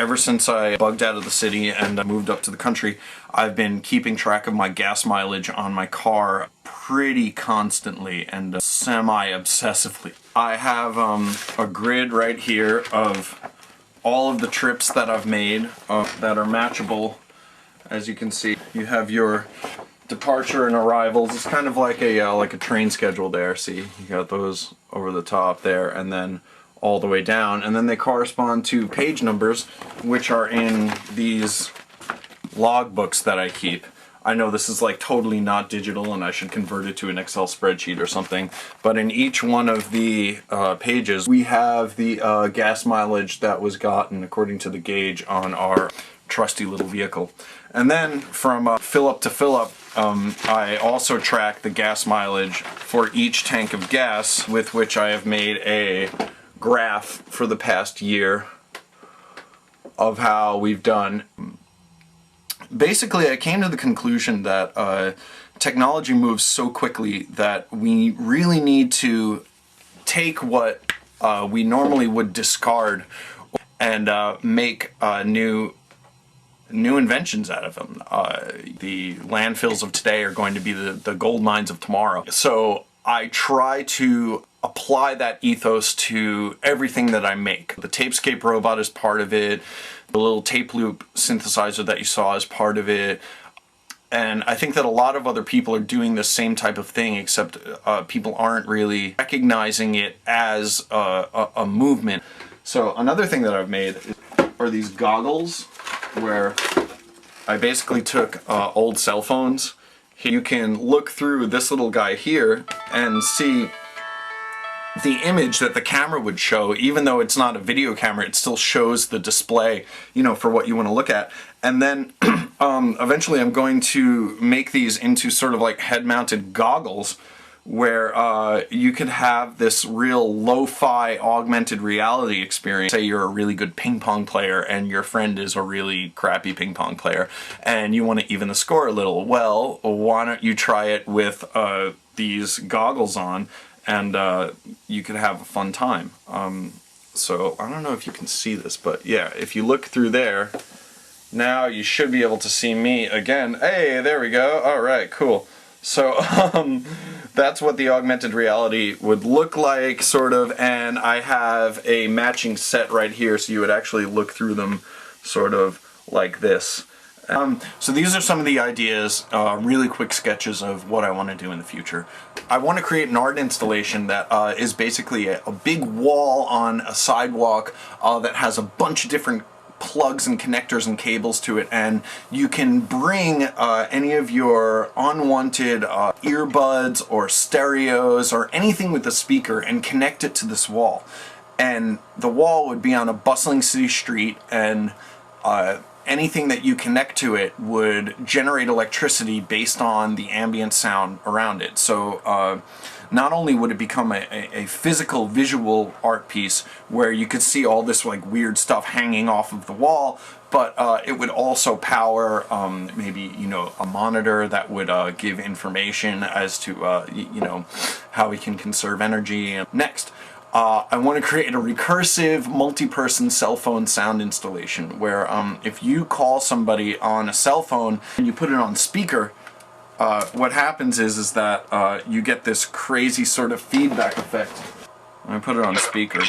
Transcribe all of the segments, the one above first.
ever since I bugged out of the city and moved up to the country, I've been keeping track of my gas mileage on my car pretty constantly and semi-obsessively. I have a grid right here of all of the trips that I've made that are matchable. As you can see, you have your departure and arrivals. It's kind of like a train schedule there. See, you got those over the top there, and then all the way down, and then they correspond to page numbers, which are in these log books that I keep. I know this is like totally not digital and I should convert it to an Excel spreadsheet or something, but in each one of the pages we have the gas mileage that was gotten according to the gauge on our trusty little vehicle. And then from fill up to fill up, I also track the gas mileage for each tank of gas, with which I have made a graph for the past year of how we've done. Basically, I came to the conclusion that technology moves so quickly that we really need to take what we normally would discard and make new inventions out of them. The landfills of today are going to be the gold mines of tomorrow. So I try to apply that ethos to everything that I make. The Tapescape robot is part of it. The little tape loop synthesizer that you saw is part of it. And I think that a lot of other people are doing the same type of thing, except people aren't really recognizing it as a movement. So another thing that I've made are these goggles, where I basically took old cell phones. You can look through this little guy here and see the image that the camera would show. Even though it's not a video camera, it still shows the display, you know, for what you want to look at. And then eventually I'm going to make these into sort of like head-mounted goggles, where you could have this real lo-fi augmented reality experience. Say you're a really good ping pong player and your friend is a really crappy ping pong player and you want to even the score a little. Well, why don't you try it with these goggles on, and you could have a fun time. So I don't know if you can see this, but yeah, if you look through there, now you should be able to see me again. Hey, there we go. All right, cool. So that's what the augmented reality would look like, sort of, and I have a matching set right here, so you would actually look through them sort of like this. So these are some of the ideas, really quick sketches of what I want to do in the future. I want to create an art installation that is basically a big wall on a sidewalk that has a bunch of different plugs and connectors and cables to it, and you can bring any of your unwanted earbuds or stereos or anything with a speaker and connect it to this wall. And the wall would be on a bustling city street, and anything that you connect to it would generate electricity based on the ambient sound around it. So not only would it become a physical visual art piece where you could see all this like weird stuff hanging off of the wall, but it would also power maybe, you know, a monitor that would give information as to you know, how we can conserve energy. And next, I want to create a recursive multi-person cell phone sound installation where if you call somebody on a cell phone and you put it on speaker, what happens is that you get this crazy sort of feedback effect. I put it on speaker,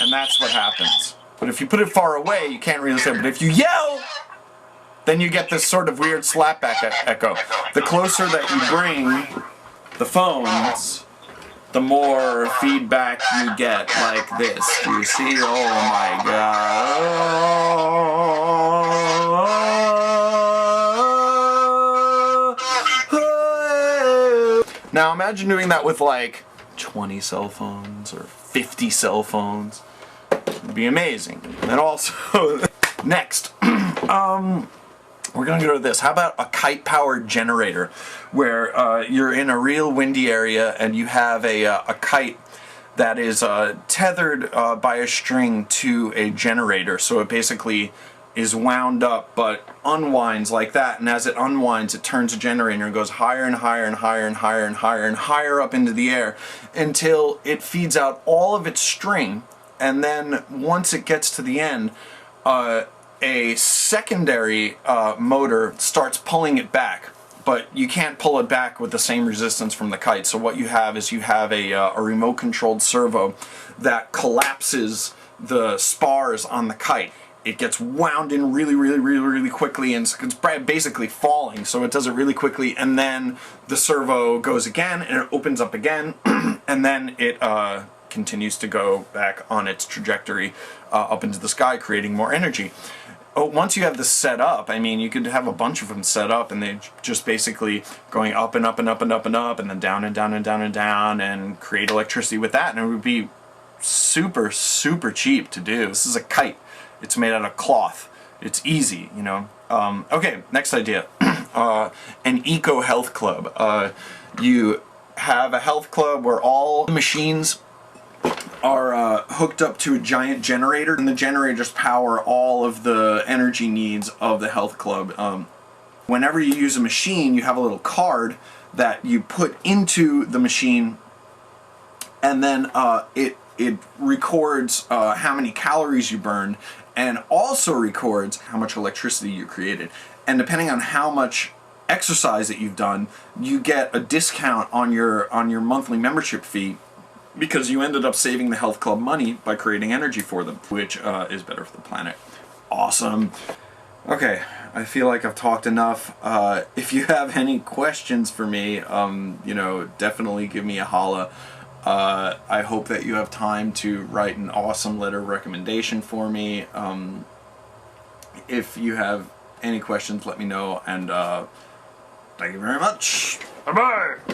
and that's what happens. But if you put it far away, you can't really say it. But if you yell, then you get this sort of weird slapback echo. The closer that you bring the phones, the more feedback you get, like this. Do you see? Oh my god. Now imagine doing that with like 20 cell phones or 50 cell phones. It'd be amazing. And then also, next, we're gonna go to this. How about a kite-powered generator, where you're in a real windy area and you have a kite that is tethered by a string to a generator. So it basically is wound up but unwinds like that, and as it unwinds it turns a generator and goes higher and higher and higher and higher and higher and higher up into the air until it feeds out all of its string and then once it gets to the end, a secondary motor starts pulling it back, but you can't pull it back with the same resistance from the kite. So what you have is you have a remote controlled servo that collapses the spars on the kite. It gets wound in really quickly, and it's basically falling, so it does it really quickly, and then the servo goes again and it opens up again and then it continues to go back on its trajectory up into the sky, creating more energy. Once you have this set up, I mean, you could have a bunch of them set up and they just basically going up and up and up and up and up and then down and down and down and down and create electricity with that, and it would be super cheap to do. This is a kite. It's made out of cloth. It's easy, you know. Okay, next idea. An eco health club. You have a health club where all the machines are hooked up to a giant generator, and the generators power all of the energy needs of the health club. Whenever you use a machine, you have a little card that you put into the machine, and then it records how many calories you burned, and also records how much electricity you created. And depending on how much exercise that you've done, you get a discount on your monthly membership fee, because you ended up saving the health club money by creating energy for them, which is better for the planet. Awesome. Okay, I feel like I've talked enough. If you have any questions for me, you know, definitely give me a holla. I hope that you have time to write an awesome letter of recommendation for me. If you have any questions, let me know, and thank you very much. Bye-bye!